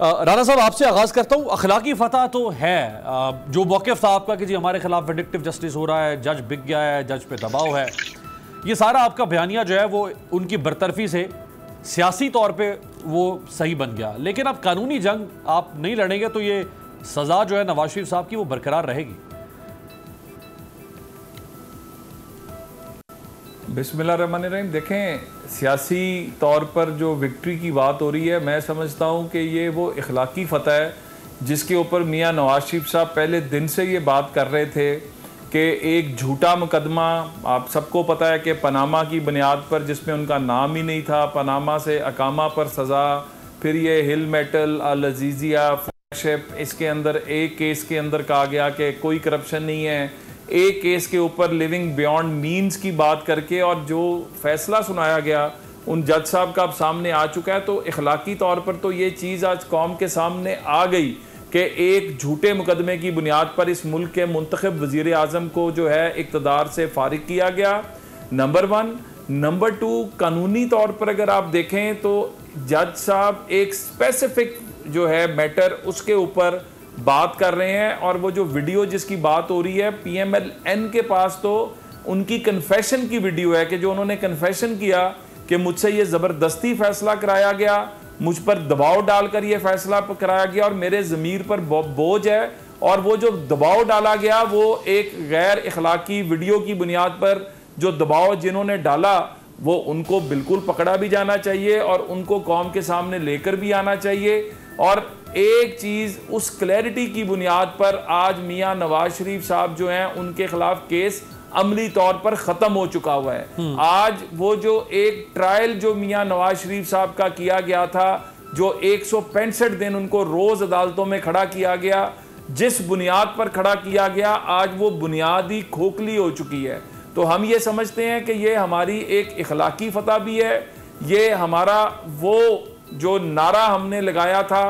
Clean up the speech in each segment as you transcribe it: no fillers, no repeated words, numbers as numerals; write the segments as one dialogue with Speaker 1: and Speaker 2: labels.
Speaker 1: राना साहब आपसे आगाज़ करता हूँ। अखलाकी फतह तो है, जो मौक़िफ़ था आपका कि जी हमारे खिलाफ विंडिक्टिव जस्टिस हो रहा है, जज बिक गया है, जज पे दबाव है, ये सारा आपका बयानिया जो है वो उनकी बरतरफी से सियासी तौर पे वो सही बन गया। लेकिन अब कानूनी जंग आप नहीं लड़ेंगे तो ये सज़ा जो है नवाज शरीफ साहब की वो बरकरार रहेगी।
Speaker 2: बिस्मिल्लाहिर्रहमानिर्रहीम। देखें, सियासी तौर पर जो विक्ट्री की बात हो रही है, मैं समझता हूँ कि ये वो इखलाकी फ़तह है जिसके ऊपर मियाँ नवाज शरीफ साहब पहले दिन से ये बात कर रहे थे कि एक झूठा मुकदमा, आप सबको पता है कि पनामा की बुनियाद पर जिसमें उनका नाम ही नहीं था, पनामा से अकामा पर सज़ा, फिर ये हिल मेटल, अल अजीज़िया, फ्लैगशिप, इसके अंदर एक केस के अंदर कहा गया कि कोई करप्शन नहीं है, एक केस के ऊपर लिविंग बियॉन्ड मीन्स की बात करके, और जो फैसला सुनाया गया उन जज साहब का अब सामने आ चुका है। तो इखलाकी तौर पर तो ये चीज़ आज कौम के सामने आ गई कि एक झूठे मुकदमे की बुनियाद पर इस मुल्क के मुंतखब वज़ीर आज़म को जो है इक़्तिदार से फारिग किया गया, नंबर 1। नंबर 2, कानूनी तौर पर अगर आप देखें तो जज साहब एक स्पेसिफिक जो है मैटर उसके ऊपर बात कर रहे हैं, और वो जो वीडियो जिसकी बात हो रही है, PMLN के पास तो उनकी कन्फेशन की वीडियो है कि जो उन्होंने कन्फेशन किया कि मुझसे ये ज़बरदस्ती फ़ैसला कराया गया, मुझ पर दबाव डालकर ये फ़ैसला कराया गया और मेरे ज़मीर पर बोझ है, और वो जो दबाव डाला गया वो एक गैर इखलाकी वीडियो की बुनियाद पर जो दबाव जिन्होंने डाला वो उनको बिल्कुल पकड़ा भी जाना चाहिए और उनको कौम के सामने लेकर भी आना चाहिए। और एक चीज़, उस क्लैरिटी की बुनियाद पर आज मियाँ नवाज शरीफ साहब जो हैं उनके खिलाफ केस अमली तौर पर ख़त्म हो चुका हुआ है। आज वो जो एक ट्रायल जो मियाँ नवाज शरीफ साहब का किया गया था, जो 165 दिन उनको रोज़ अदालतों में खड़ा किया गया, जिस बुनियाद पर खड़ा किया गया, आज वो बुनियाद ही खोखली हो चुकी है। तो हम ये समझते हैं कि ये हमारी एक इखलाकी फतह भी है। ये हमारा वो जो नारा हमने लगाया था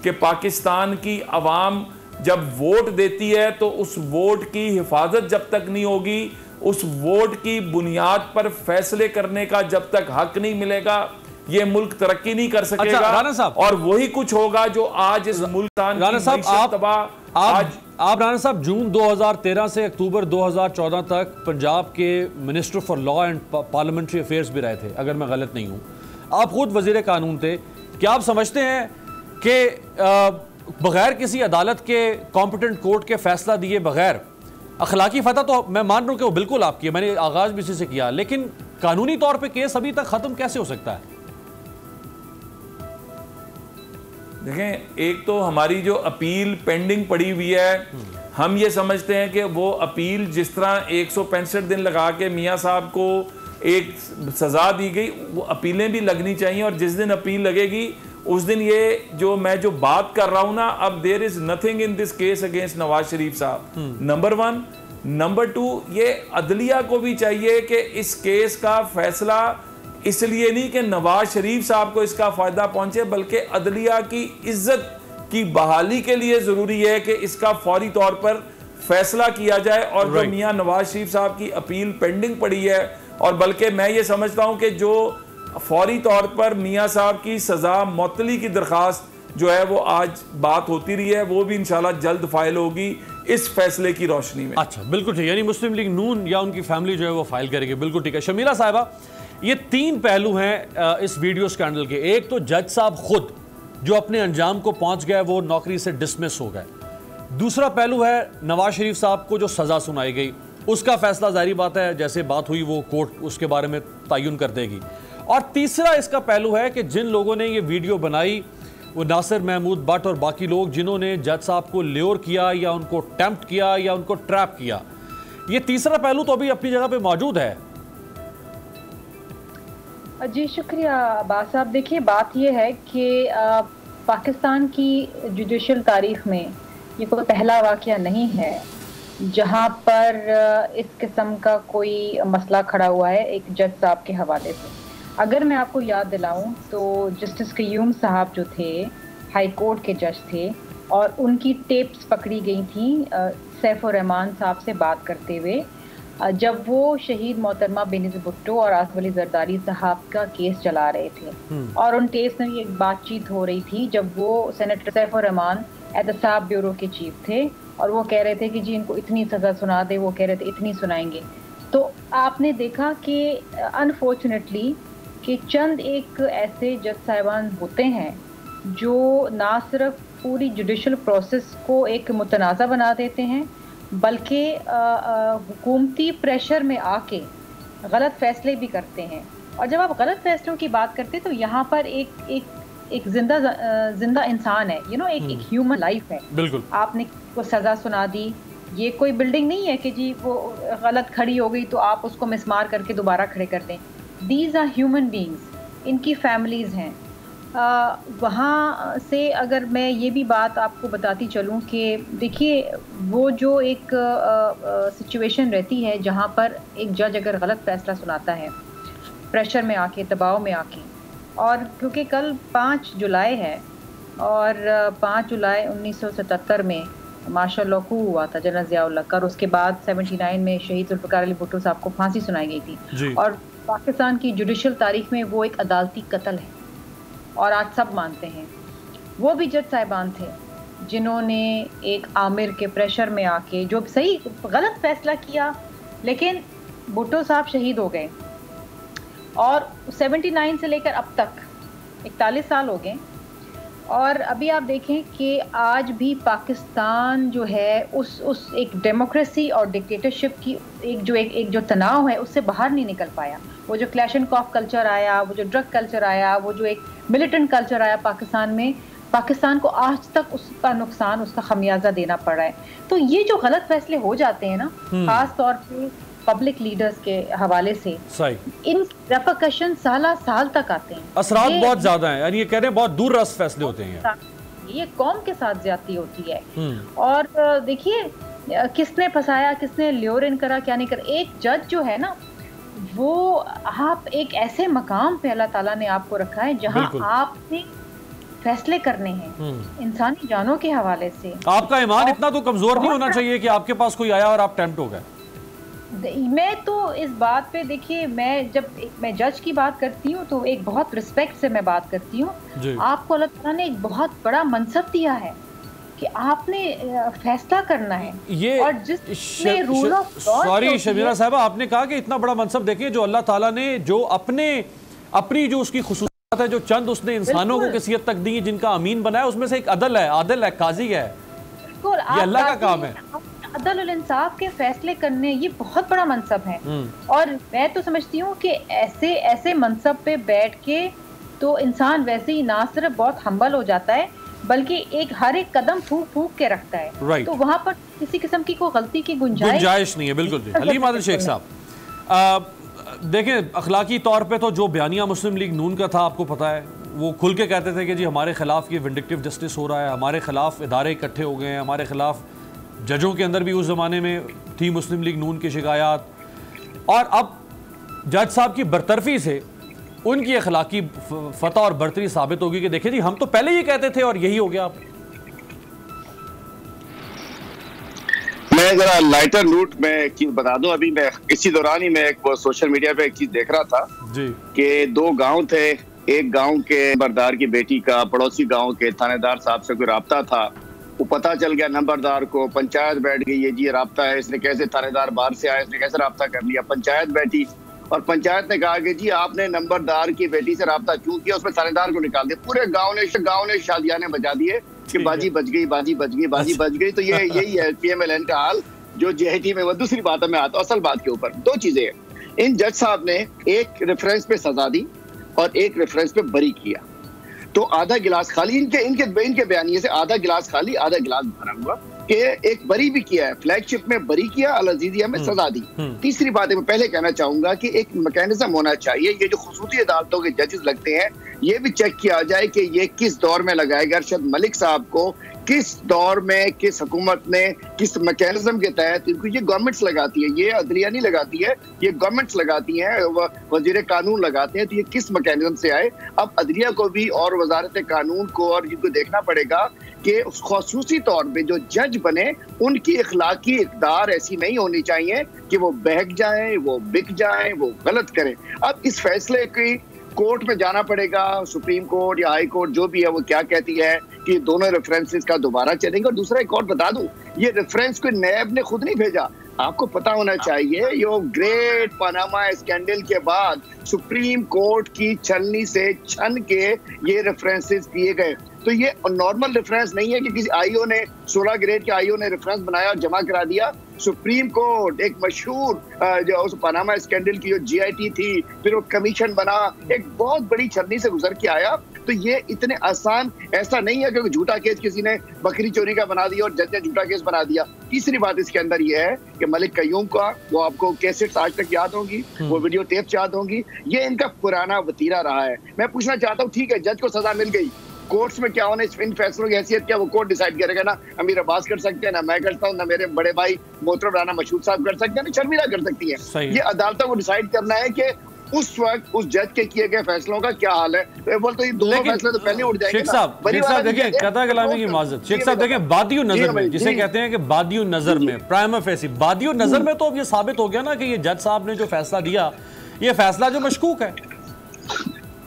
Speaker 2: कि पाकिस्तान की अवाम जब वोट देती है तो उस वोट की हिफाजत जब तक नहीं होगी, उस वोट की बुनियाद पर फैसले करने का जब तक हक नहीं मिलेगा, ये मुल्क तरक्की नहीं कर सकेगा।
Speaker 1: अच्छा,
Speaker 2: और वही कुछ होगा जो आज इस मुल्क
Speaker 1: आप राना साहब जून 2013 से अक्टूबर 2014 तक पंजाब के minister for law and parliamentary affairs भी रहे थे, अगर मैं गलत नहीं हूं। आप खुद वजीर कानून थे। क्या आप समझते हैं कि बगैर किसी अदालत के कॉम्पिटेंट कोर्ट के फैसला दिए बगैर अखलाकी फतह तो मैं मान रहा हूं कि वो बिल्कुल आपकी है, मैंने आगाज भी इसी से किया, लेकिन कानूनी तौर पे केस अभी तक खत्म कैसे हो सकता है?
Speaker 2: देखें, एक तो हमारी जो अपील पेंडिंग पड़ी हुई है, हम ये समझते हैं कि वो अपील जिस तरह 165 दिन लगा के मियाँ साहब को एक सज़ा दी गई, वो अपीलें भी लगनी चाहिए। और जिस दिन अपील लगेगी उस दिन ये जो मैं जो बात कर रहा हूँ ना, अब there is nothing in this case against Nawaz Sharif साहब, नंबर 1। नंबर 2, ये अदलिया को भी चाहिए कि इस केस का फैसला इसलिए नहीं कि नवाज शरीफ साहब को इसका फ़ायदा पहुंचे, बल्कि अदलिया की इज्जत की बहाली के लिए ज़रूरी है कि इसका फौरी तौर पर फैसला किया जाए। और जो मियाँ नवाज शरीफ साहब की अपील पेंडिंग पड़ी है, और बल्कि मैं ये समझता हूँ कि जो फौरी तौर पर मियाँ साहब की सज़ा मअतली की दरख्वास्त जो है वो आज बात होती रही है, वो भी इंशाल्लाह जल्द फाइल होगी इस फैसले की रोशनी में।
Speaker 1: अच्छा, बिल्कुल ठीक, यानी मुस्लिम लीग नून या उनकी फैमिली जो है वो फाइल करेगी, बिल्कुल ठीक है। शमीला साहिबा, ये 3 पहलू हैं इस वीडियो स्कैंडल के। एक तो जज साहब खुद जो अपने अंजाम को पहुंच गए, वो नौकरी से डिसमिस हो गए। दूसरा पहलू है नवाज शरीफ साहब को जो सज़ा सुनाई गई, उसका फैसला जाहिर बात है जैसे बात हुई वो कोर्ट उसके बारे में तयन कर देगी। और तीसरा इसका पहलू है कि जिन लोगों ने ये वीडियो बनाई, वो नासिर महमूद भट्ट और बाकी लोग जिन्होंने जज साहब को ल्योर किया या उनको टेम्प्ट किया या उनको ट्रैप किया, ये तीसरा पहलू तो अभी अपनी जगह पे मौजूद है।
Speaker 3: जी शुक्रिया अब्बास साहब। देखिए, बात यह है कि पाकिस्तान की जुडिशल तारीख में ये कोई पहला वाक़या नहीं है जहां पर इस किस्म का कोई मसला खड़ा हुआ है एक जज साहब के हवाले से। अगर मैं आपको याद दिलाऊं तो जस्टिस क़य्यूम साहब जो थे, हाई कोर्ट के जज थे, और उनकी टेप्स पकड़ी गई थी सैफ उर रहमान साहब से बात करते हुए, जब वो शहीद मोहतरमा बेनज़ीर भुट्टो और आसिफ अली जरदारी साहब का केस चला रहे थे और उन केस में एक बातचीत हो रही थी जब वो सेनेटर सैफुर रहमान एहतसाब ब्यूरो के चीफ थे और वो कह रहे थे कि जी इनको इतनी सज़ा सुना दे, वो कह रहे थे इतनी सुनाएंगे। तो आपने देखा कि अनफॉर्चुनेटली कि चंद एक ऐसे जज साहिबान होते हैं जो ना सिर्फ पूरी जुडिशल प्रोसेस को एक मुतनाज़ा बना देते हैं बल्कि हुकूमती प्रेशर में आके गलत फैसले भी करते हैं। और जब आप गलत फैसलों की बात करते हैं तो यहाँ पर एक जिंदा इंसान है, एक ह्यूमन लाइफ है।
Speaker 1: बिल्कुल। आपने
Speaker 3: को सज़ा सुना दी, ये कोई बिल्डिंग नहीं है कि जी वो गलत खड़ी हो गई तो आप उसको मिसमार करके दोबारा खड़े कर दें। दीज आर ह्यूमन बींग्स, इनकी फैमिलीज़ हैं। वहाँ से अगर मैं ये भी बात आपको बताती चलूँ कि देखिए वो जो एक सिचुएशन रहती है जहाँ पर एक जज अगर गलत फैसला सुनाता है प्रेशर में आके, दबाव में आके, और क्योंकि कल 5 जुलाई है और 5 जुलाई 1977 में मार्शल लॉ कू हुआ था जनरल ज़िया-उल हक का, और उसके बाद 79 में शहीद जुल्फ़िकार अली भुट्टो साहब को फांसी सुनाई गई थी। और पाकिस्तान की जुडिशल तारीख में वो एक अदालती कत्ल है और आज सब मानते हैं। वो भी जज साहिबान थे जिन्होंने एक आमिर के प्रेशर में आके जो सही गलत फैसला किया, लेकिन भुट्टो साहब शहीद हो गए और 79 से लेकर अब तक 41 साल हो गए। और अभी आप देखें कि आज भी पाकिस्तान जो है उस एक डेमोक्रेसी और डिक्टेटरशिप की एक जो तनाव है उससे बाहर नहीं निकल पाया। वो जो क्लैशनकॉफ कल्चर आया, वो जो ड्रग कल्चर आया, वो जो एक मिलिटेंट कल्चर आया पाकिस्तान में, पाकिस्तान को आज तक उसका नुकसान, उसका खमियाजा देना पड़ रहा है। तो ये जो गलत फैसले हो जाते हैं ना, खास तौर पे पब्लिक लीडर्स के हवाले से, इन रेपरकशन साल तक आते हैं,
Speaker 1: असरात बहुत ज्यादा हैं, यानी ये कह रहे हैं बहुत दूर रस फैसले होते हैं।
Speaker 3: ये कौम के साथ ज्यादती होती है। और देखिए किसने फंसाया, किसने ल्योर इन करा, क्या नहीं करा। एक जज जो है ना, वो आप एक ऐसे मकाम पे अल्लाह ताला ने आपको रखा है जहां आपने फैसले करने हैं इंसानी जानों के हवाले से।
Speaker 1: आपका ईमान इतना तो कमजोर नहीं होना चाहिए कि आपके पास कोई आया और आप टेम्प्ट हो गए।
Speaker 3: मैं तो इस बात पे देखिए, जब मैं जज की बात करती हूँ तो एक बहुत रिस्पेक्ट से मैं बात करती हूँ। आपको अल्लाह ताला ने एक बहुत बड़ा मनसब दिया है कि आपने फैसला करना है।
Speaker 1: ये
Speaker 3: और जिसने rule of law,
Speaker 1: sorry Chameera साहबा, आपने कहा कि इतना बड़ा मनसब देखिए जो अल्लाह ताला ने जो अपनी जो उसकी खुसूसियत है, जो चंद उसने इंसानों को किसी हद तक दी जिनका अमीन बनाया, उसमें से एक आदिल है, काजी है। ये अल्लाह का काम है।
Speaker 3: अदल और इंसाफ के फैसले करने, ये बहुत बड़ा मनसब है। और मैं तो समझती हूँ कि ऐसे मनसब पे बैठ के तो इंसान वैसे ही ना सिर्फ बहुत हम्बल हो जाता है बल्कि हर एक कदम फूक के रखता है। तो वहाँ पर किसी किस्म की कोई गलती की गुंजाइश
Speaker 1: नहीं है। बिल्कुल जी। हलीम आदिल शेख साहब, देखें अखलाकी तौर पे तो जो बयानिया मुस्लिम लीग नून का था, आपको पता है, वो खुल के कहते थे कि जी हमारे खिलाफ ये विंडिक्टिव जस्टिस हो रहा है, हमारे खिलाफ इदारे इकट्ठे हो गए हैं, हमारे खिलाफ जजों के अंदर भी उस ज़माने में थी मुस्लिम लीग नून की शिकायत। और अब जज साहब की बरतरफी से उनकी अखलाकी फतह और बरतरी साबित होगी कि देखिए जी हम तो पहले ही कहते थे और यही हो गया।
Speaker 4: मैं जरा लाइटर नोट में एक चीज बता दूं। अभी मैं इसी दौरान ही मैं एक सोशल मीडिया पे एक चीज देख रहा था
Speaker 1: जी
Speaker 4: कि 2 गांव थे। एक गांव के नंबरदार की बेटी का पड़ोसी गांव के थानेदार साहब से कोई राब्ता था। वो पता चल गया नंबरदार को, पंचायत बैठ गई, ये जी राब्ता है, इसने कैसे, थानेदार बाहर से आया, इसने कैसे राब्ता कर लिया। पंचायत बैठी और पंचायत ने कहा कि जी आपने नंबरदार की बेटी से राब्ता क्यों किया, उसमें थानेदार को निकाल दिया। पूरे गांव ने शादियाने बजा दिए कि बाजी बच गई, बाजी बच गई, बाजी बच गई। तो ये यही है PMLN का हाल जो JIT में। वो दूसरी बात है, मैं आता हूं असल बात के ऊपर। 2 चीजें हैं। इन जज साहब ने एक रेफरेंस पे सजा दी और एक रेफरेंस पे बरी किया। तो आधा गिलास खाली, इनके बयानिए से आधा गिलास खाली आधा गिलास भरा हुआ कि एक बरी भी किया है, फ्लैगशिप में बरी किया, अल-अज़ीज़िया में सजा दी। तीसरी बात है, मैं पहले कहना चाहूंगा कि एक मैकेनिज्म होना चाहिए। ये जो खुसूसी अदालतों के जजेस लगते हैं, ये भी चेक किया जाए कि ये किस दौर में लगाए गए। अरशद मलिक साहब को किस दौर में, किस हुकूमत ने, किस मैकेनिज्म के तहत, इनको ये गवर्नमेंट्स लगाती है, ये अदलिया नहीं लगाती है, ये गवर्नमेंट्स लगाती हैं, वजीर कानून लगाते हैं। तो ये किस मैकेनिज्म से आए। अब अदलिया को भी और वजारत कानून को और इनको देखना पड़ेगा कि ख़ुसूसी तौर पे जो जज बने उनकी इखलाकी इक़दार ऐसी नहीं होनी चाहिए कि वो बहक जाएं, वो बिक जाएं, वो गलत करें। अब इस फैसले की कोर्ट में जाना पड़ेगा, सुप्रीम कोर्ट या हाई कोर्ट जो भी है वो क्या कहती है कि दोनों रेफरेंसेस का दोबारा चलेंगे। और दूसरा एक और बता दूं, ये रेफरेंस कोई नैब ने खुद नहीं भेजा, आपको पता होना चाहिए ये ग्रेट पनामा स्कैंडल के बाद सुप्रीम कोर्ट की छलनी से छन के ये रेफरेंसेस दिए गए। तो ये नॉर्मल रेफरेंस नहीं है कि किसी आईओ ने 16 ग्रेड के आईओ ने रेफरेंस बनाया और जमा करा दिया। सुप्रीम कोर्ट एक मशहूर जो उस पनामा स्कैंडल की जो जीआईटी थी, फिर वो कमीशन बना, एक बहुत बड़ी छलनी से गुजर के आया। तो ये इतने आसान ऐसा नहीं है कि झूठा केस किसी ने बकरी चोरी का बना दिया और जज ने झूठा केस बना दिया। तीसरी बात इसके अंदर ये है कि मलिक कयूम का वो आपको कैसेट्स आज तक याद होंगी, वो वीडियो टेप्स याद होंगी, ये इनका पुराना वतीरा रहा है। मैं पूछना चाहता हूँ, ठीक है जज को सजा मिल गई, कोर्ट्स में क्या होने इन फैसलों की हैसियत क्या वो कोर्ट डिसाइड करेगा ना। अमीर अब्बास कर सकते हैं, ना मैं करता हूँ, ना मेरे बड़े भाई मोहतरम राना मशहूद साहब कर सकते हैं, ना शर्मिला कर सकती है। ये अदालतों को डिसाइड करना है कि उस वक्त उस जज के किए गए फैसलों का क्या हाल है। तो बोल तो ये दोनों फैसले तो पहले उठ जाएंगे।
Speaker 1: शेख साहब देखिए, कता कलामी की माजरत, शेख साहब देखिए बादियो नजर में जिसे कहते हैं कि बादियो नजर में प्राइमा फेसी बादियो नजर में तो अब ये साबित हो गया ना कि ये जज साहब ने जो फैसला दिया ये फैसला जो मशकूक है।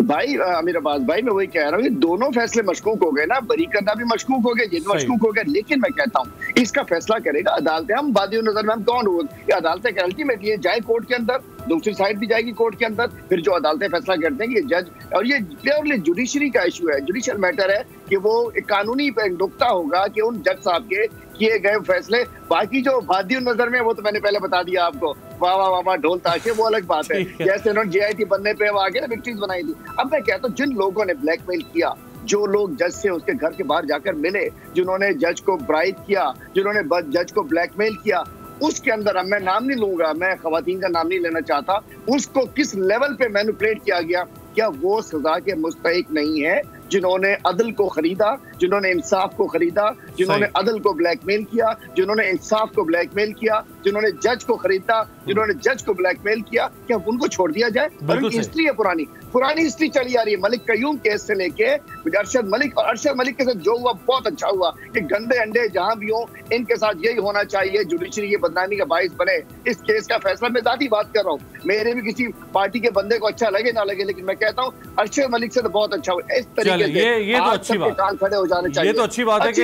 Speaker 4: भाई अमीर अब्बास भाई, मैं वही कह रहा हूँ, ये दोनों फैसले मशकूक हो गए ना, बरी करना भी मशकूक हो गया, ये भी मशकूक हो गया। लेकिन मैं कहता हूँ इसका फैसला करेगा अदालतें। हम बादियों नजर में हम कौन हो, ये अदालतें अल्टीमेटली ये जाए कोर्ट के अंदर, दूसरी साइड भी जाएगी कोर्ट के अंदर, फिर जो अदालतें फैसला करते हैं ये जज। और ये प्योरली जुडिशरी का इशू है, जुडिशियल मैटर है कि वो एक कानूनी पे नुक्ता होगा कि उन जज साहब के किए गए फैसले। बाकी जो बादियों नजर में वो तो मैंने पहले बता दिया आपको, वाह वाह वाह वाह ढोल ताशे, वो अलग बात है। जैसे उन्होंने जीआईटी बनने पे वो आगे ना विक्ट्रीज बनाई थी। अब मैं कहता हूँ जिन लोगों ने ब्लैकमेल किया, जो लोग जज से उसके घर के बाहर जाकर मिले, जिन्होंने जज को ब्राइब किया, जिन्होंने जज को ब्लैकमेल किया, उसके अंदर, अब मैं नाम नहीं लूंगा, मैं खवातीन का नाम नहीं लेना चाहता, उसको किस लेवल पे मैनिपुलेट किया गया, क्या वो सजा के मुस्तहिक नहीं है जिन्होंने अदल को खरीदा, जिन्होंने इंसाफ को खरीदा, जिन्होंने अदल को ब्लैकमेल किया, जिन्होंने इंसाफ को ब्लैकमेल किया, जिन्होंने जज को खरीदा, जिन्होंने जज को ब्लैकमेल किया, क्या उनको छोड़ दिया जाए? हिस्ट्री है, पुरानी हिस्ट्री चली आ रही है। मलिक कयूम केस से लेके अरशद मलिक, और अरशद मलिक के साथ जो हुआ बहुत अच्छा हुआ कि गंदे अंडे जहां भी हो इनके साथ यही होना चाहिए, जुडिशरी ये बदनामी का बाइस बने। इस केस का फैसला, मैं जाती बात कर रहा हूँ, मेरे भी किसी पार्टी के बंदे को अच्छा लगे ना लगे, लेकिन मैं कहता हूँ अरशद मलिक से तो बहुत अच्छा हुआ। इस तरीके
Speaker 1: ये तो अच्छी बात,
Speaker 4: खड़े हो जाने चाहिए।
Speaker 1: ये तो अच्छी बात है कि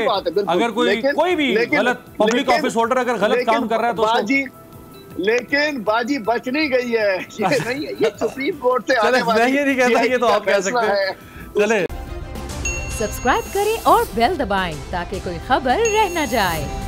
Speaker 1: अगर कोई भी गलत पब्लिक ऑफिस होल्डर अगर गलत काम कर रहा है तो
Speaker 4: लेकिन बाजी बच नहीं गई है, ये नहीं है, ये सुप्रीम कोर्ट से आने वाली,
Speaker 1: मैं ये नहीं कहता, ये तो आप कह सकते हैं। चले
Speaker 5: सब्सक्राइब करें और बेल दबाएं ताकि कोई खबर रह न जाए।